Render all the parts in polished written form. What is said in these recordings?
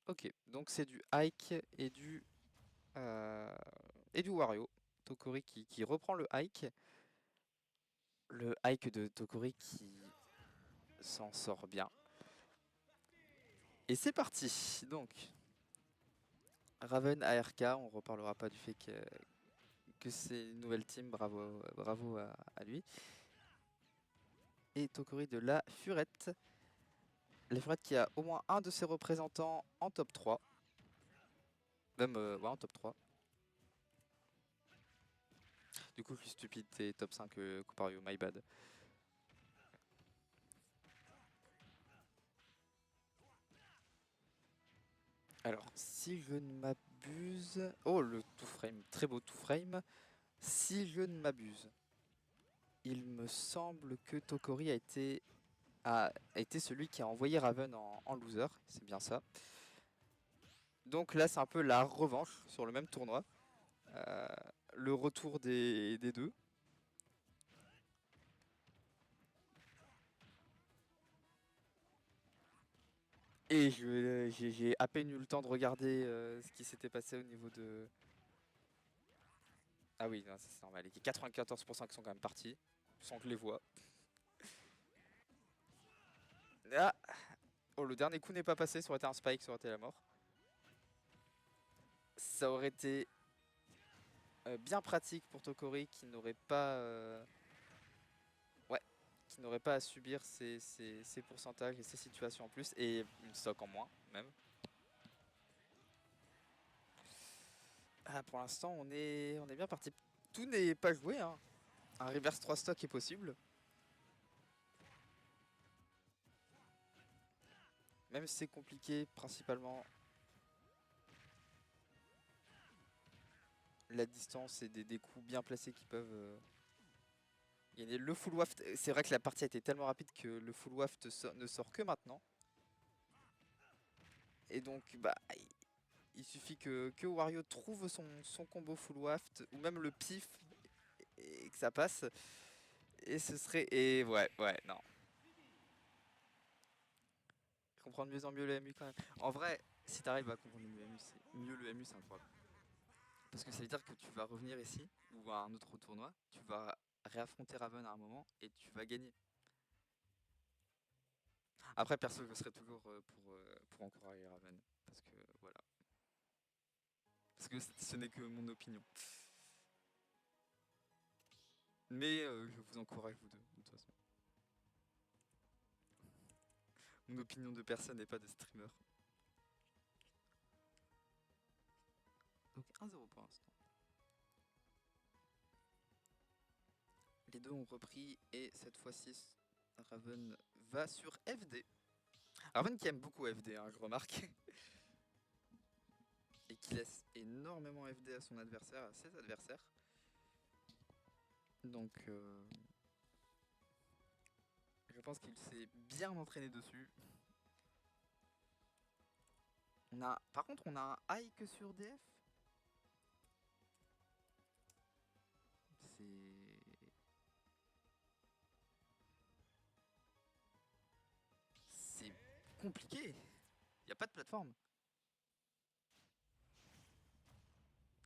Ok, donc c'est du Ike euh, et du Wario. Tokori qui reprend le Ike. Le Ike de Tokori qui s'en sort bien. Et c'est parti. Donc, Raven ARK, on reparlera pas du fait que c'est une nouvelle team, bravo à lui. Et Tokori de la Furette. La Furette qui a au moins un de ses représentants en top 3. Même ouais, en top 3. Du coup, je suis stupide, c'est top 5 Coupario, my bad. Alors, si je ne m'abuse... Oh, le two frame, très beau two frame. Si je ne m'abuse, il me semble que Tokori a été celui qui a envoyé Raven en loser, c'est bien ça. Donc là, c'est un peu la revanche sur le même tournoi. Euh, le retour des deux. Et j'ai à peine eu le temps de regarder ce qui s'était passé au niveau de... Ah oui, non, ça, c'est normal. Il y a 94% qui sont quand même partis, sans que je les vois. Ah oh, le dernier coup n'est pas passé, ça aurait été un spike, ça aurait été la mort. Ça aurait été bien pratique pour Tokori qui n'aurait pas... Ouais, qui n'aurait pas à subir ces pourcentages et ces situations en plus, et une stock en moins, même. Ah, pour l'instant, on est bien parti. Tout n'est pas joué, hein. Un reverse 3 stock est possible. Même si c'est compliqué, principalement la distance et des coups bien placés qui peuvent gagner. Le full waft, c'est vrai que la partie a été tellement rapide que le full waft ne sort que maintenant. Et donc, bah, il suffit que Wario trouve son combo full waft, ou même le pif, et que ça passe. Et ce serait... Et ouais, non. Je comprends de mieux en mieux le MU quand même. En vrai, si t'arrives à comprendre mieux le MU, c'est incroyable. Parce que ça veut dire que tu vas revenir ici, ou à un autre tournoi, tu vas réaffronter Raven à un moment, et tu vas gagner. Après, perso, je serais toujours pour encourager Raven. Parce que, voilà. Parce que ce n'est que mon opinion. Mais je vous encourage, vous deux, de toute façon. Mon opinion de personne et pas de streamer. Donc 1-0 pour l'instant. Les deux ont repris et cette fois-ci, Raven va sur FD. Raven qui aime beaucoup FD, hein, je remarque. Et qui laisse énormément FD à son adversaire, à ses adversaires. Donc, je pense qu'il s'est bien entraîné dessus. Par contre, on a un high que sur DF. C'est compliqué. Y a pas de plateforme.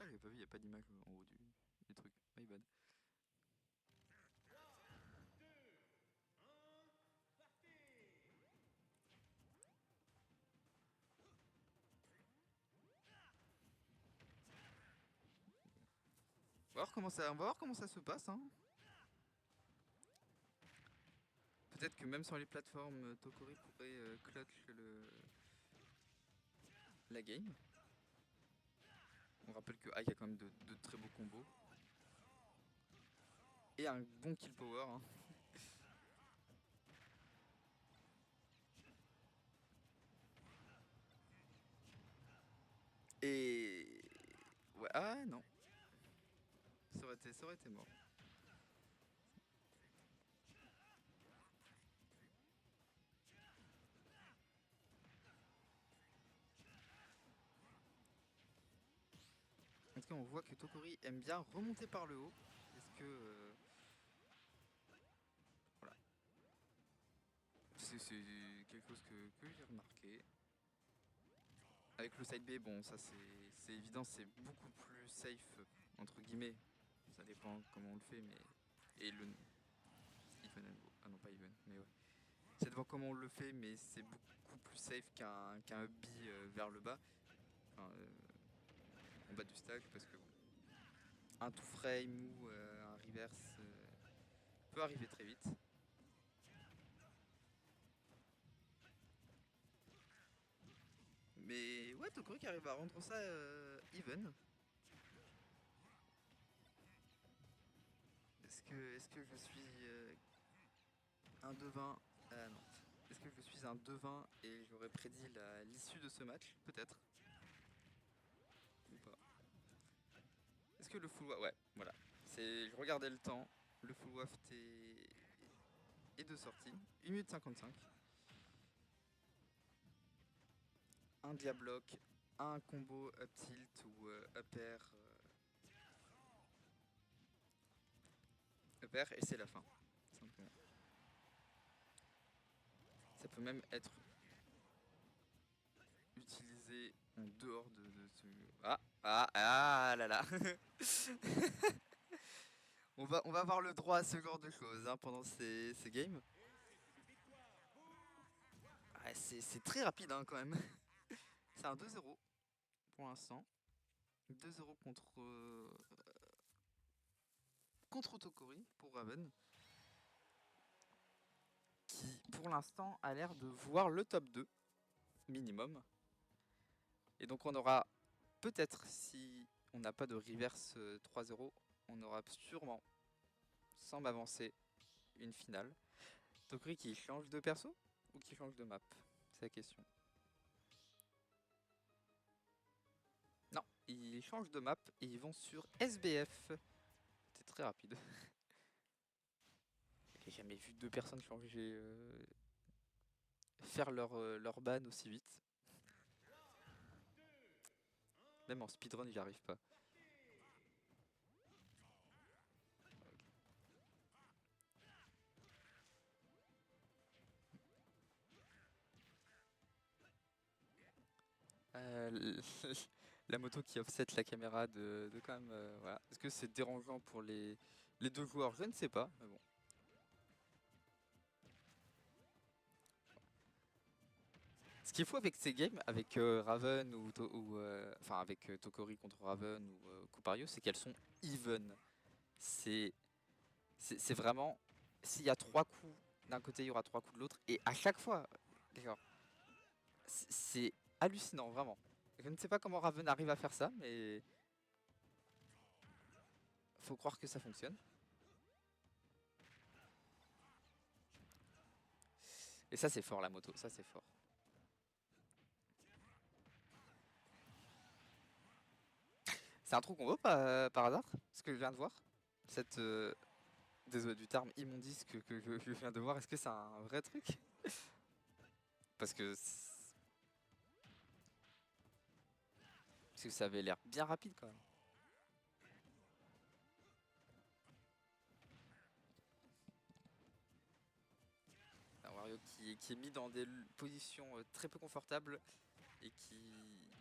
Ah, j'avais pas vu, y a pas d'image en haut du truc. My bad. On va voir comment ça se passe, hein. Peut-être que même sur les plateformes, Tokori pourrait clutch la game. On rappelle que Ike a quand même de très beaux combos. Et un bon kill power, hein. Et... Ouais, ah non. Ça aurait été mort. En tout cas, on voit que Tokori aime bien remonter par le haut. Est-ce que... voilà. C'est quelque chose que j'ai remarqué. avec le side B, bon, ça c'est évident, c'est beaucoup plus safe, entre guillemets. Ça dépend comment on le fait, mais. Et le. Even and ah non, pas even, mais ouais. Ça dépend comment on le fait, mais c'est beaucoup plus safe qu'un up B vers le bas. Enfin, en bas du stack, parce que bon, un two frame ou un reverse peut arriver très vite. Mais ouais, Tokori qui arrive à rendre ça even. Est-ce que je suis un 2-20? Ah non. Est-ce que je suis un 2-20 et j'aurais prédit l'issue de ce match? Peut-être. Ou pas. Est-ce que le full waft... Ouais, voilà. Je regardais le temps. Le full waft est de sortie. 1 minute 55. Un diablock, un combo up tilt ou up air. Up air et c'est la fin. Simplement. Ça peut même être utilisé en dehors de ce... Ah là là. On va avoir le droit à ce genre de choses hein, pendant ces games. Ah, c'est très rapide hein, quand même. C'est un 2-0 pour l'instant. 2-0 contre Tokori pour Raven. Qui pour l'instant a l'air de voir le top 2 minimum. Et donc on aura peut-être, si on n'a pas de reverse 3-0, on aura sûrement, sans m'avancer, une finale. Tokori qui change de perso ou qui change de map? C'est la question. Non, ils changent de map et ils vont sur SBF. C'était très rapide. J'ai jamais vu deux personnes changer, faire leur ban aussi vite. Même en speedrun, j'y arrive pas. La moto qui offset la caméra de quand même. Voilà. Est-ce que c'est dérangeant pour les deux joueurs? Je ne sais pas, mais bon. Ce qu'il faut avec ces games, avec Raven enfin avec Tokori contre Raven ou Coupario, c'est qu'elles sont even. C'est vraiment, s'il y a 3 coups d'un côté, il y aura 3 coups de l'autre, et à chaque fois, d'accord, c'est hallucinant, vraiment. Je ne sais pas comment Raven arrive à faire ça, mais faut croire que ça fonctionne. Et ça, c'est fort, la moto, ça, c'est fort. C'est un trou qu'on voit par hasard, ce que je viens de voir. Cette, désolé du terme, immondice que je viens de voir, est-ce que c'est un vrai truc? Parce que ça avait l'air bien rapide quand même. Un Wario qui est mis dans des positions très peu confortables et qui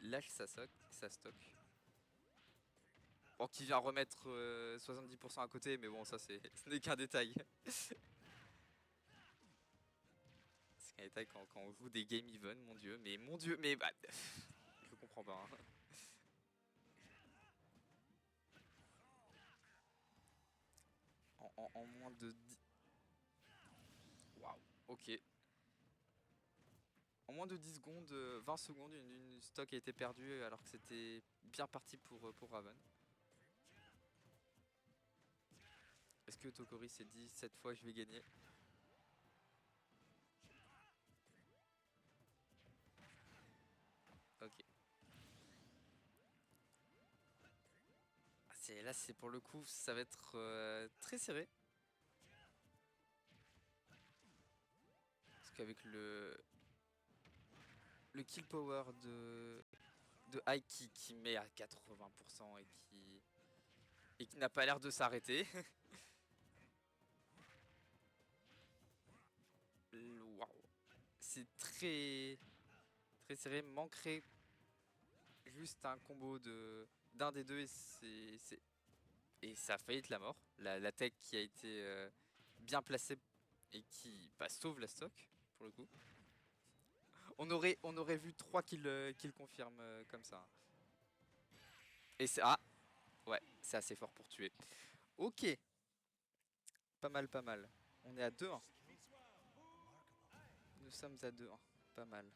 lâche sa stock. Bon, qui vient remettre 70% à côté, mais bon, ça ce n'est qu'un détail. C'est qu'un détail quand on joue des game even, mon dieu, mais bah, je comprends pas. Hein. En moins de 10... Waouh, ok. En moins de 10 secondes, 20 secondes, une stock a été perdue alors que c'était bien parti pour Raven. Est-ce que Tokori s'est dit cette fois je vais gagner? Ok. Là c'est pour le coup ça va être très serré. Parce qu'avec le kill power de Ike qui met à 80% et qui n'a pas l'air de s'arrêter. Waouh. C'est très serré, manquerait juste un combo d'un des deux et ça a failli être la mort. La tech qui a été bien placée et qui bah, sauve la stock pour le coup. On aurait vu 3 kills confirment comme ça. Et c'est... Ah ouais, c'est assez fort pour tuer. Ok, pas mal, pas mal. On est à 2-1. Nous sommes à 2-1. Pas mal.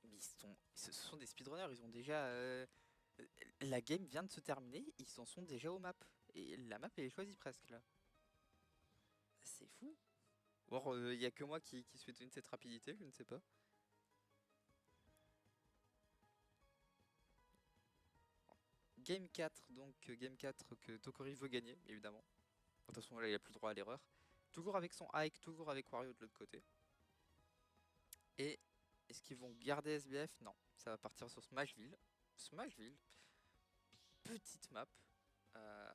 Mais ce sont des speedrunners, ils ont déjà... la game vient de se terminer, ils en sont déjà aux maps. Et la map elle est choisie presque là. C'est fou. Ou alors il y a que moi qui suis étonné de cette rapidité, je ne sais pas. Game 4, donc game 4 que Tokori veut gagner, évidemment. De toute façon là il a plus le droit à l'erreur. Toujours avec son hike, toujours avec Wario de l'autre côté. Et est-ce qu'ils vont garder SBF? Non, ça va partir sur Smashville. Smashville, petite map. Euh,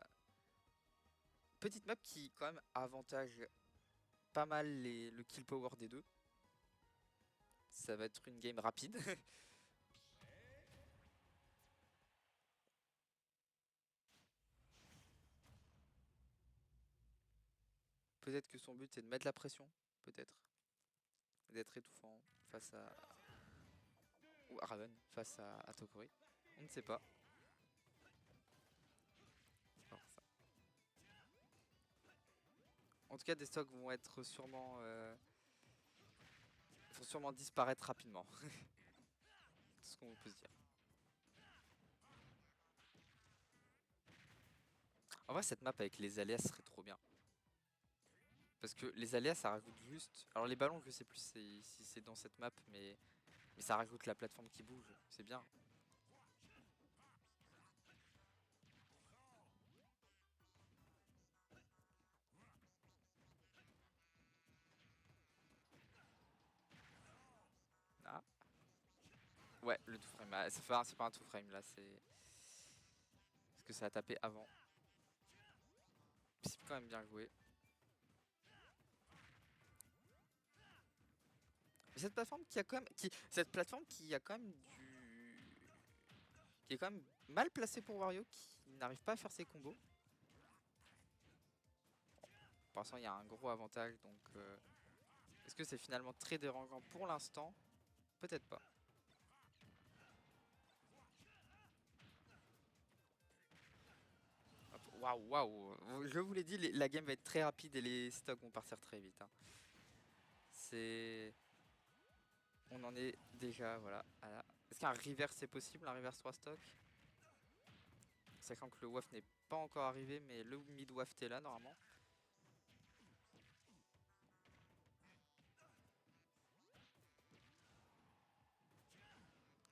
petite map qui quand même avantage pas mal le kill power des deux. Ça va être une game rapide. Peut-être que son but c'est de mettre la pression, peut-être. D'être étouffant face à... Ou à Raven, face à Tokori. On ne sait pas. Alors, ça. En tout cas, des stocks vont être sûrement... vont sûrement disparaître rapidement. C'est ce qu'on peut se dire. En vrai, cette map avec les alias serait trop bien. Parce que les alias, ça rajoute juste... Alors les ballons, je sais plus si c'est dans cette map, mais ça rajoute la plateforme qui bouge. C'est bien. Ah. Ouais, le two frame. Ah, c'est pas un two frame là, c'est... Parce que ça a tapé avant. C'est quand même bien joué. Mais cette plateforme qui a quand même... cette plateforme qui a quand même qui est quand même mal placée pour Wario, qui n'arrive pas à faire ses combos. Pour l'instant, il y a un gros avantage, donc... Est-ce que c'est finalement très dérangeant pour l'instant? Peut-être pas. Waouh, waouh. Je vous l'ai dit, la game va être très rapide et les stocks vont partir très vite. Hein. C'est... On en est déjà, voilà. Est-ce qu'un reverse est possible, un reverse 3 stocks? Sachant que le waft n'est pas encore arrivé, mais le mid waft est là normalement.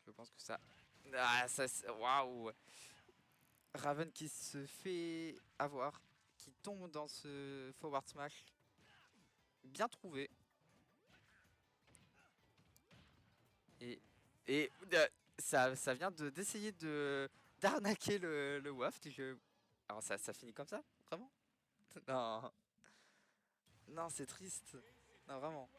Je pense que ça... Ah, ça... Waouh. Raven qui se fait avoir, qui tombe dans ce forward smash. Bien trouvé. Et, et ça vient d'essayer d'arnaquer le waft. Alors ça finit comme ça? Vraiment? Non. Non, c'est triste. Non, vraiment.